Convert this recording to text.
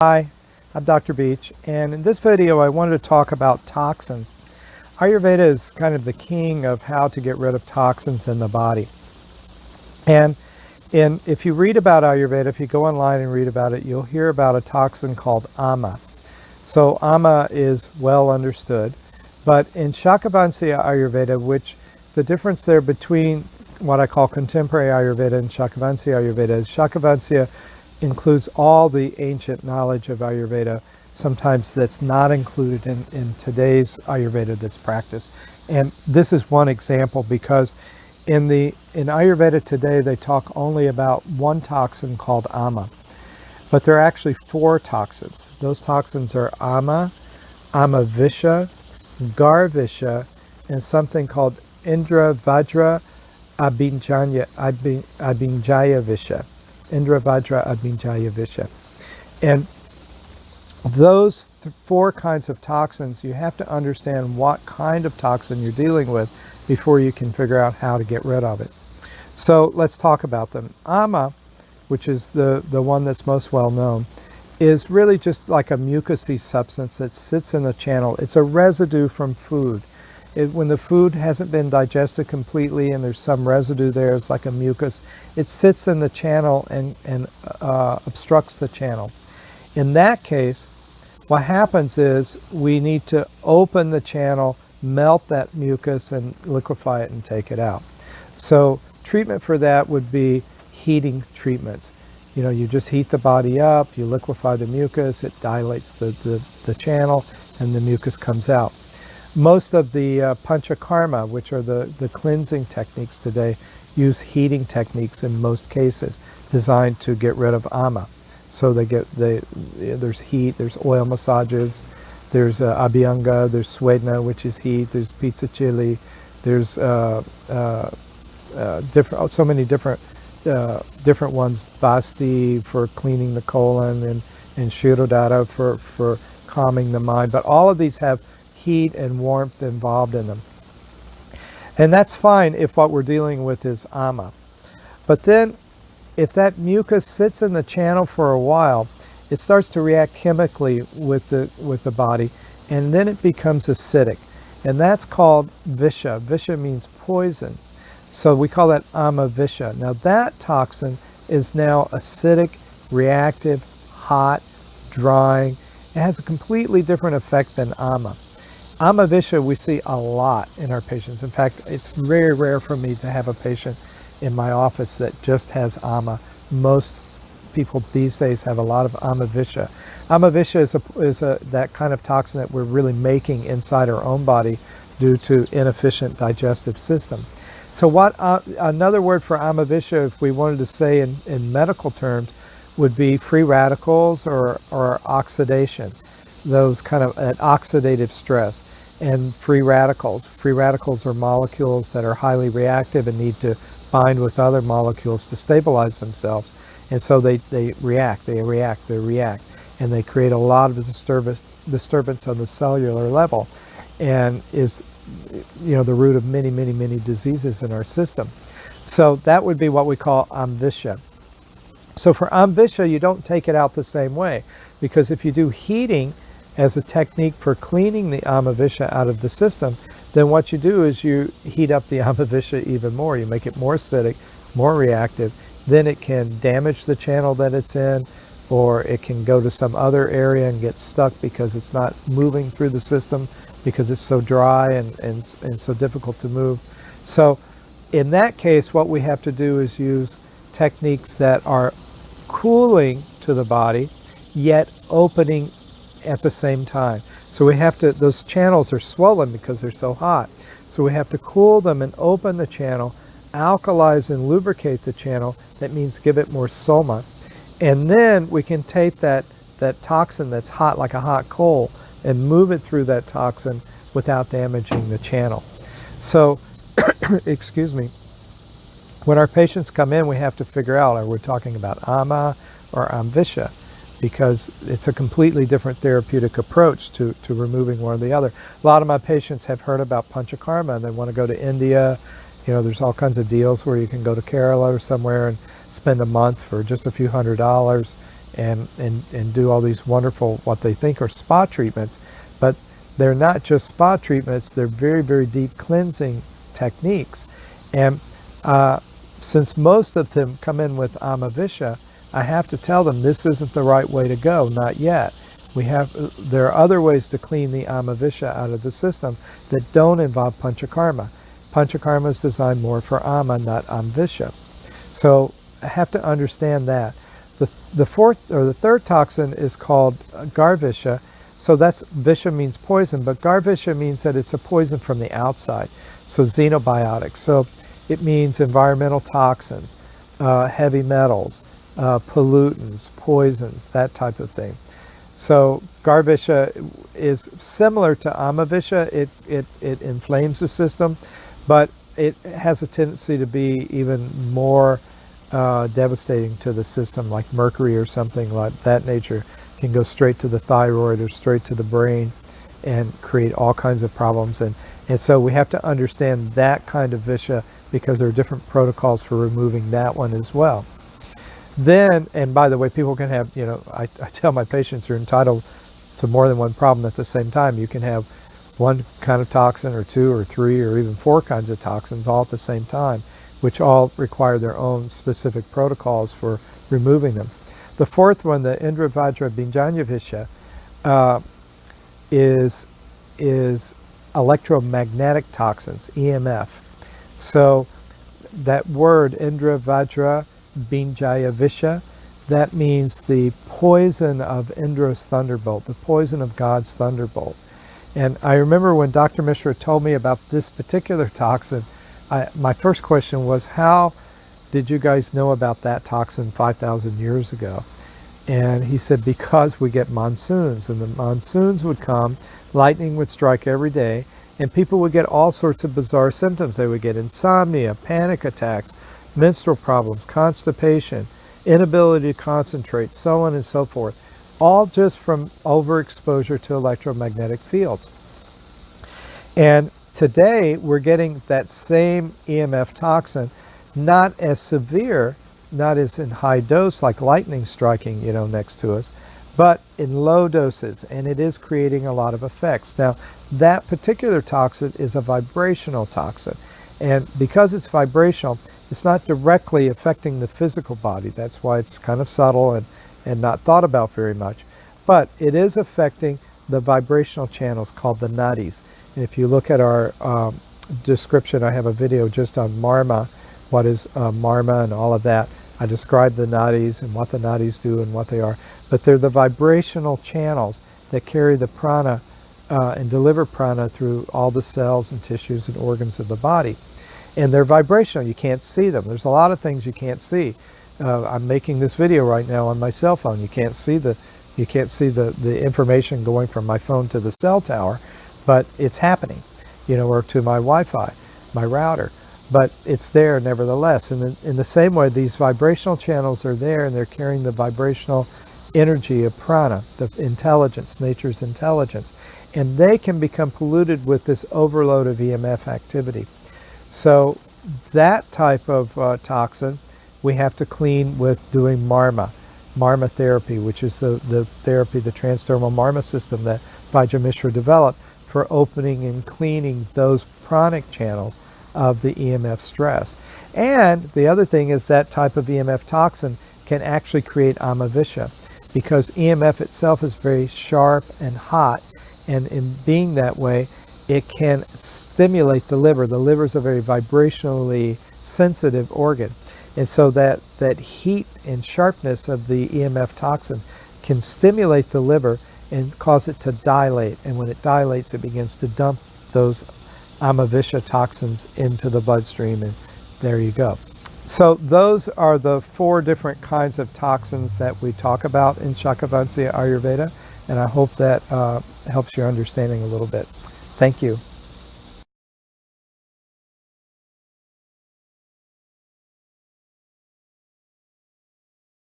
Hi, I'm Dr. Beach, and in this video I wanted to talk about toxins. Ayurveda is kind of the king of how to get rid of toxins in the body. And if you read about Ayurveda, if you go online and read about it, you'll hear about a toxin called Amma. So Amma is well understood, but in Shakavansya Ayurveda, which the difference there between what I call contemporary Ayurveda and Shakavansya Ayurveda is Shakavansya includes all the ancient knowledge of Ayurveda, sometimes that's not included in today's Ayurveda that's practiced. And this is one example because in Ayurveda today they talk only about one toxin called Amma. But there are actually 4 toxins. Those toxins are Amma, Amma Vissa, Vissa, and something called Indra Vajra Abhinjaya Vissa. Indra Vajra Abhinjaya Vissa. And those 4 kinds of toxins, you have to understand what kind of toxin you're dealing with before you can figure out how to get rid of it. So let's talk about them. Amma, which is the one that's most well known, is really just like a mucousy substance that sits in the channel. It's a residue from food. When the food hasn't been digested completely and there's some residue there, it's like a mucus, it sits in the channel and obstructs the channel. In that case, what happens is we need to open the channel, melt that mucus and liquefy it and take it out. So treatment for that would be heating treatments. You know, you just heat the body up, you liquefy the mucus, it dilates the channel, and the mucus comes out. Most of the panchakarma, which are the cleansing techniques today, use heating techniques in most cases, designed to get rid of Amma. So there's heat, there's oil massages, there's abhyanga, there's swedna, which is heat, there's pizza chili, there's so many different ones, basti for cleaning the colon, and shirodhara for calming the mind. But all of these have heat and warmth involved in them. And that's fine if what we're dealing with is Amma. But then if that mucus sits in the channel for a while, it starts to react chemically with the body, and then it becomes acidic. And that's called Vissa. Vissa means poison. So we call that Amma Vissa. Now that toxin is now acidic, reactive, hot, drying. It has a completely different effect than Amma. Amma Vissa we see a lot in our patients. In fact, it's very rare for me to have a patient in my office that just has Amma. Most people these days have a lot of Amma Vissa. Amma Vissa is that kind of toxin that we're really making inside our own body due to inefficient digestive system. So what another word for Amma Vissa, if we wanted to say in medical terms, would be free radicals or oxidation. Those kind of oxidative stress. And free radicals. Free radicals are molecules that are highly reactive and need to bind with other molecules to stabilize themselves. And so they react, and they create a lot of disturbance on the cellular level, and is, you know, the root of many diseases in our system. So that would be what we call Amvishya. So for Amvishya, you don't take it out the same way, because if you do heating as a technique for cleaning the Amma Vissa out of the system, then what you do is you heat up the Amma Vissa even more. You make it more acidic, more reactive. Then it can damage the channel that it's in, or it can go to some other area and get stuck because it's not moving through the system because it's so dry and so difficult to move. So in that case, what we have to do is use techniques that are cooling to the body, yet opening at the same time. So we have to, those channels are swollen because they're so hot. So we have to cool them and open the channel, alkalize and lubricate the channel. That means give it more soma. And then we can take that toxin that's hot like a hot coal and move it through that toxin without damaging the channel. So, excuse me, when our patients come in, we have to figure out, are we talking about Amma or Amvishya? Because it's a completely different therapeutic approach to removing one or the other. A lot of my patients have heard about panchakarma and they want to go to India. You know, there's all kinds of deals where you can go to Kerala or somewhere and spend a month for just a few $100s and do all these wonderful, what they think are spa treatments, but they're not just spa treatments, they're very, very deep cleansing techniques. And since most of them come in with Amma Vissa, I have to tell them this isn't the right way to go, not yet. There are other ways to clean the Amma Vissa out of the system that don't involve Panchakarma. Panchakarma is designed more for Amma, not Amma Vissa. So I have to understand that. The fourth or the third toxin is called Garvisha. So that's, Vissa means poison, but Garvisha means that it's a poison from the outside. So xenobiotics. So it means environmental toxins, heavy metals, pollutants, poisons, that type of thing. So Garvisha is similar to Amma Vissa. It inflames the system, but it has a tendency to be even more devastating to the system, like mercury or something like that nature can go straight to the thyroid or straight to the brain and create all kinds of problems. And so we have to understand that kind of Vissa, because there are different protocols for removing that one as well. Then, and by the way, people can have, I tell my patients you're entitled to more than one problem at the same time. You can have one kind of toxin or two or three or even four kinds of toxins all at the same time, which all require their own specific protocols for removing them. The fourth one, the Indra Vajra Binjanya Vissa, is electromagnetic toxins, EMF. So that word, Indra Vajra Binjaya Vissa, that means the poison of Indra's thunderbolt, the poison of God's thunderbolt. And I remember when Dr. Mishra told me about this particular toxin, my first question was, how did you guys know about that toxin 5,000 years ago? And he said, because we get monsoons, and the monsoons would come, lightning would strike every day, and people would get all sorts of bizarre symptoms. They would get insomnia, panic attacks, menstrual problems, constipation, inability to concentrate, so on and so forth, all just from overexposure to electromagnetic fields. And today we're getting that same EMF toxin, not as severe, not as in high dose like lightning striking, next to us, but in low doses, and it is creating a lot of effects. Now, that particular toxin is a vibrational toxin, and because it's vibrational, it's not directly affecting the physical body. That's why it's kind of subtle and not thought about very much. But it is affecting the vibrational channels called the nadis. And if you look at our description, I have a video just on Marma, what is Marma and all of that. I describe the nadis and what the nadis do and what they are. But they're the vibrational channels that carry the prana and deliver prana through all the cells and tissues and organs of the body. And they're vibrational. You can't see them. There's a lot of things you can't see. I'm making this video right now on my cell phone. You can't see the information going from my phone to the cell tower, but it's happening, or to my Wi-Fi, my router. But it's there nevertheless. And in the same way, these vibrational channels are there, and they're carrying the vibrational energy of prana, the intelligence, nature's intelligence. And they can become polluted with this overload of EMF activity. So that type of toxin we have to clean with doing Marma therapy, which is the therapy, the transdermal Marma system that Vajra Mishra developed for opening and cleaning those pranic channels of the EMF stress. And the other thing is that type of EMF toxin can actually create Amma Vissa, because EMF itself is very sharp and hot, and in being that way, it can stimulate the liver. The liver is a very vibrationally sensitive organ. And so that heat and sharpness of the EMF toxin can stimulate the liver and cause it to dilate. And when it dilates, it begins to dump those Amma Vissa toxins into the bloodstream, and there you go. So those are the 4 different kinds of toxins that we talk about in Shakavansya Ayurveda, and I hope that helps your understanding a little bit. Thank you.